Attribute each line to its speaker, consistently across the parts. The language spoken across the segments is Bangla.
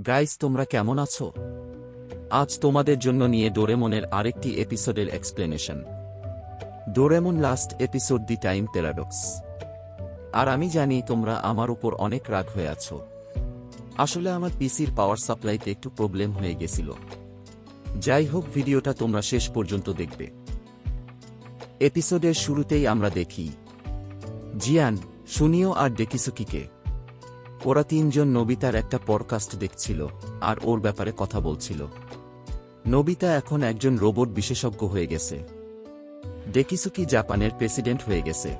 Speaker 1: গাইস, তোমরা কেমন আছো? আজ তোমাদের জন্য নিয়ে ডোরেমনের আরেকটি এপিসোডের explanation. Doraemon last episode the time paradox. আর আমি জানি তোমরা আমার উপর অনেক রাগ হয়ে আছো। আসলে আমার পিসির পাওয়ার সাপ্লাইতে একটু প্রবলেম হয়ে গেছিল। যাই হোক, ভিডিওটা তোমরা শেষ পর্যন্ত দেখবে। এপিসোডের শুরুতেই আমরা দেখি জিয়ান, সুনিও আর ডেকিসুকিকে। ওরা তিনজন নোবিতার একটা পডকাস্ট দেখছিল আর ওর ব্যাপারে কথা বলছিল। নোবিতা এখন একজন রোবট বিশেষজ্ঞ হয়ে গেছে। ডেকিসুকি জাপানের প্রেসিডেন্ট হয়ে গেছে।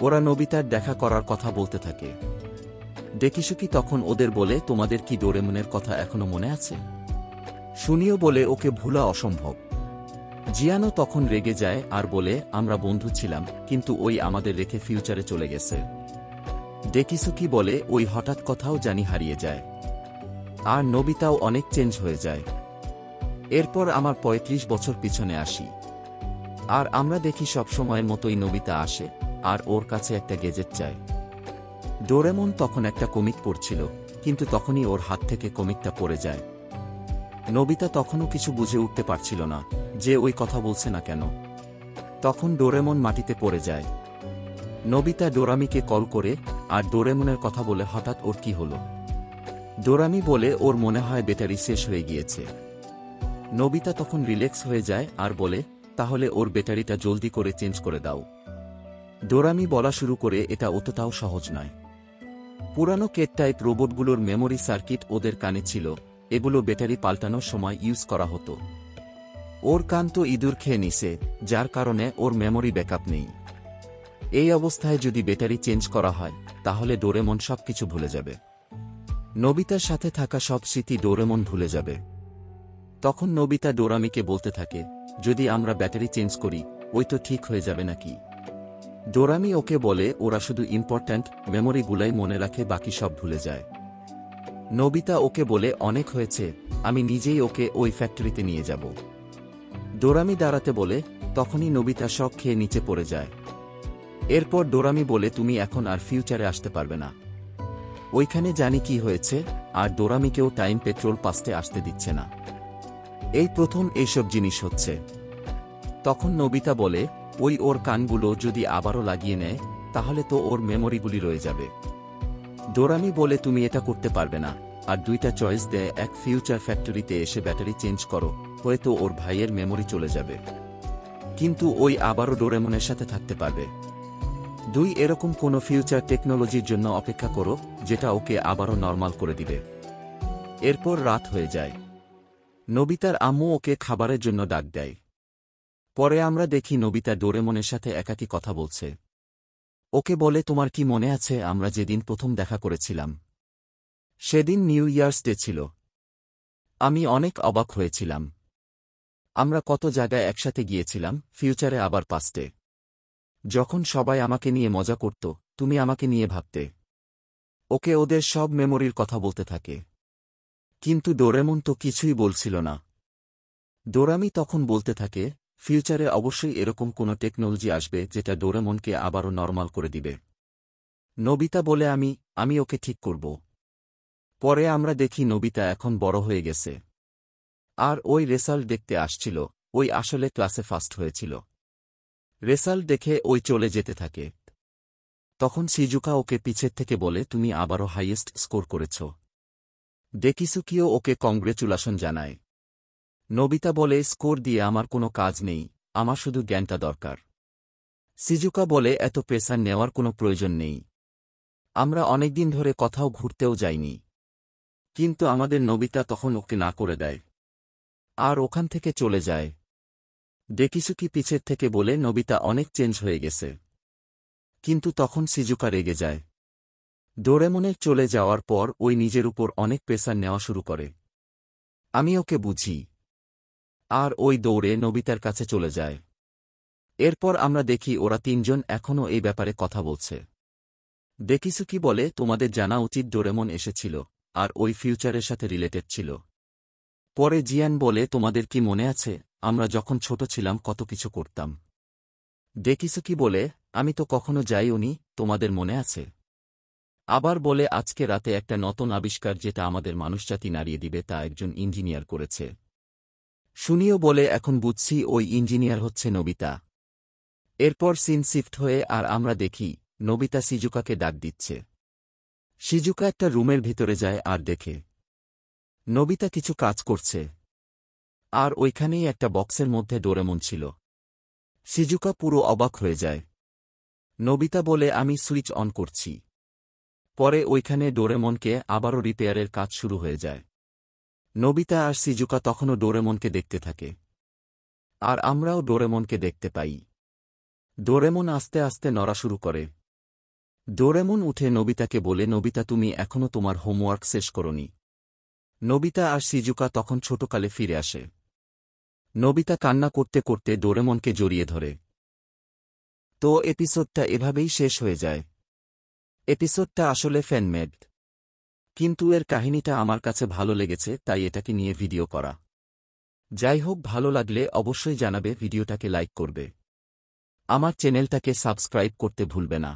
Speaker 1: ওরা নোবিতার দেখা করার কথা বলতে থাকে। ডেকিসুকি তখন ওদের বলে, তোমাদের কি ডোরেমনের কথা এখনো মনে আছে? সুনিও বলে, ওকে ভুলা অসম্ভব। জিয়ানও তখন রেগে যায় আর বলে, আমরা বন্ধু ছিলাম, কিন্তু ওই আমাদের রেখে ফিউচারে চলে গেছে। ডেকিসুকি বলে, ওই হঠাৎ কথাও জানি হারিয়ে যায়। আর নোবিতাও অনেক চেঞ্জ হয়ে যায়। এরপর আমার ৩৫ বছর পিছনে আসি। আর আমরা দেখি সব সময়ের মতোই নোবিতা আসে আর ওর কাছে একটা গেজেট চায়। ডোরেমন তখন একটা কমিক পড়ছিল, কিন্তু তখনই ওর হাত থেকে কমিকটা পড়ে যায়। নোবিতা তখনও কিছু বুঝে উঠতে পারছিল না যে ওই কথা বলছে না কেন। তখন ডোরেমন মাটিতে পড়ে যায়। নোবিতা ডোরামিকে কল করে আর ডোরেমনের কথা বলে হঠাৎ ওর কি হলো। ডোরামি বলে, ওর মনে হয় ব্যাটারি শেষ হয়ে গিয়েছে। নোবিতা তখন রিল্যাক্স হয়ে যায় আর বলে, তাহলে ওর ব্যাটারিটা জলদি করে চেঞ্জ করে দাও। ডোরামি বলা শুরু করে, এটা অতটাও সহজ নয়। পুরানো কেট টাইপ রোবটগুলোর মেমোরি সার্কিট ওদের কানে ছিল, এগুলো ব্যাটারি পাল্টানোর সময় ইউজ করা হতো। ওর কান তো ইঁদুর খেয়ে নিছে, যার কারণে ওর মেমোরি ব্যাকআপ নেই। এই অবস্থায় যদি ব্যাটারি চেঞ্জ করা হয়, তাহলে ডোরেমন সবকিছু ভুলে যাবে। নোবিতার সাথে থাকা সব স্মৃতি ডোরেমন ভুলে যাবে। তখন নোবিতা ডোরামিকে বলতে থাকে, যদি আমরা ব্যাটারি চেঞ্জ করি, ওই তো ঠিক হয়ে যাবে নাকি? ডোরামি ওকে বলে, ওরা শুধু ইম্পর্ট্যান্ট মেমোরিগুলাই মনে রাখে, বাকি সব ভুলে যায়। নোবিতা ওকে বলে, অনেক হয়েছে, আমি নিজেই ওকে ওই ফ্যাক্টরিতে নিয়ে যাব। ডোরামি দাঁড়াতে বলে, তখনই নোবিতা শক খেয়ে নিচে পড়ে যায়। এরপর ডোরামি বলে, তুমি এখন আর ফিউচারে আসতে পারবে না। ওইখানে জানি কি হয়েছে, আর ডোরামিকেও টাইম পেট্রোল পাস্টে আসতে দিচ্ছে না। এই প্রথম এইসব জিনিস হচ্ছে। তখন নোবিতা বলে, ওই ওর কানগুলো যদি আবারও লাগিয়ে নেয়, তাহলে তো ওর মেমোরিগুলি রয়ে যাবে। ডোরামি বলে, তুমি এটা করতে পারবে না। আর দুইটা চয়েস দেয়, এক ফিউচার ফ্যাক্টরিতে এসে ব্যাটারি চেঞ্জ করো, হয়তো ওর ভাইয়ের মেমোরি চলে যাবে, কিন্তু ওই আবারও ডোরেমনের সাথে থাকতে পারবে। দুই, এরকম কোনো ফিউচার টেকনোলজির জন্য অপেক্ষা করো, যেটা ওকে আবারও নরমাল করে দিবে। এরপর রাত হয়ে যায়। নোবিতার আম্মু ওকে খাবারের জন্য ডাক দেয়। পরে আমরা দেখি নোবিতা ডোরেমনের সাথে একাকী কথা বলছে। ওকে বলে, তোমার কি মনে আছে আমরা যেদিন প্রথম দেখা করেছিলাম? সেদিন নিউ ইয়ার্স ডে ছিল। আমি অনেক অবাক হয়েছিলাম। আমরা কত জায়গায় একসাথে গিয়েছিলাম, ফিউচারে আবার পাস্টে। যখন সবাই আমাকে নিয়ে মজা করত, তুমি আমাকে নিয়ে ভাবতে। ওকে ওদের সব মেমোরির কথা বলতে থাকে। কিন্তু ডোরেমন তো কিছুই বলছিল না। ডোরামি তখন বলতে থাকে, ফিউচারে অবশ্যই এরকম কোনো টেকনোলজি আসবে যেটা ডোরেমনকে আবারও নরমাল করে দিবে। নোবিতা বলে, আমি ওকে ঠিক করব। পরে আমরা দেখি নোবিতা এখন বড় হয়ে গেছে। আর ওই রেজাল্ট দেখতে আসছিল, ওই আসলে ক্লাসে ফার্স্ট হয়েছিল। রেজাল্ট দেখে ওই চলে যেতে থাকে। তখন সিজুকা ওকে পিছের থেকে বলে, তুমি আবারও হাইয়েস্ট স্কোর করেছ। ডেকিসুকিও ওকে কংগ্রেচুলেশন জানায়। নোবিতা বলে, স্কোর দিয়ে আমার কোনো কাজ নেই, আমার শুধু জ্ঞানটা দরকার। সিজুকা বলে, এত প্রেসার নেওয়ার কোনো প্রয়োজন নেই। আমরা অনেকদিন ধরে কোথাও ঘুরতেও যাইনি। কিন্তু আমাদের নোবিতা তখন ওকে না করে দেয় আর ওখান থেকে চলে যায়। ডেকিসুকি পিছের থেকে বলে, নোবিতা অনেক চেঞ্জ হয়ে গেছে। কিন্তু তখন সিজুকা রেগে যায়। ডোরেমনের চলে যাওয়ার পর ওই নিজের উপর অনেক প্রেসার নেওয়া শুরু করে। আমি ওকে বুঝি। আর ওই দৌড়ে নোবিতার কাছে চলে যায়। এরপর আমরা দেখি ওরা তিনজন এখনও এই ব্যাপারে কথা বলছে। ডেকিসুকি বলে, তোমাদের জানা উচিত ডোরেমন এসেছিল আর ওই ফিউচারের সাথে রিলেটেড ছিল। পরে জিয়ান বলে, তোমাদের কি মনে আছে আমরা যখন ছোট ছিলাম কত কিছু করতাম? ডেকিসুকি বলে, আমি তো কখনো যাইওনি, তোমাদের মনে আছে? আবার বলে আজকে রাতে একটা নতুন আবিষ্কার যেটা আমাদের মানুষজাতি নাড়িয়ে দিবে তা একজন ইঞ্জিনিয়ার করেছে। সুনিও বলে এখন বুঝছি ওই ইঞ্জিনিয়ার হচ্ছে নোবিতা। এরপর সিন শিফট হয়ে আর আমরা দেখি নোবিতা সিজুকাকে ডাক দিচ্ছে। সিজুকা একটা রুমের ভিতরে যায় আর দেখে নোবিতা কিছু কাজ করছে, আর ওইখানেই একটা বক্সের মধ্যে ডোরেমন ছিল। সিজুকা পুরো অবাক হয়ে যায়। নোবিতা বলে আমি সুইচ অন করছি। পরে ওইখানে ডোরেমনকে আবারও রিপেয়ারের কাজ শুরু হয়ে যায়। নোবিতা আর সিজুকা তখনও ডোরেমনকে দেখতে থাকে, আর আমরাও ডোরেমনকে দেখতে পাই। ডোরেমন আস্তে আস্তে নড়া শুরু করে। ডোরেমন উঠে নোবিতাকে বলে, নোবিতা তুমি এখনও তোমার হোমওয়ার্ক শেষ করনি। নোবিতা আর সিজুকা তখন ছোটকালে ফিরে আসে। নোবিতা কান্না করতে করতে ডোরেমনকে জড়িয়ে ধরে। তো এপিসোডটা এভাবেই শেষ হয়ে যায়। এপিসোডটা আসলে ফ্যানমেড, কিন্তু এর কাহিনীটা আমার কাছে ভালো লেগেছে, তাই এটাকে নিয়ে ভিডিও করা। যাই হোক, ভালো লাগলে অবশ্যই জানাবে, ভিডিওটাকে লাইক করবে, আমার চ্যানেলটাকে সাবস্ক্রাইব করতে ভুলবে না।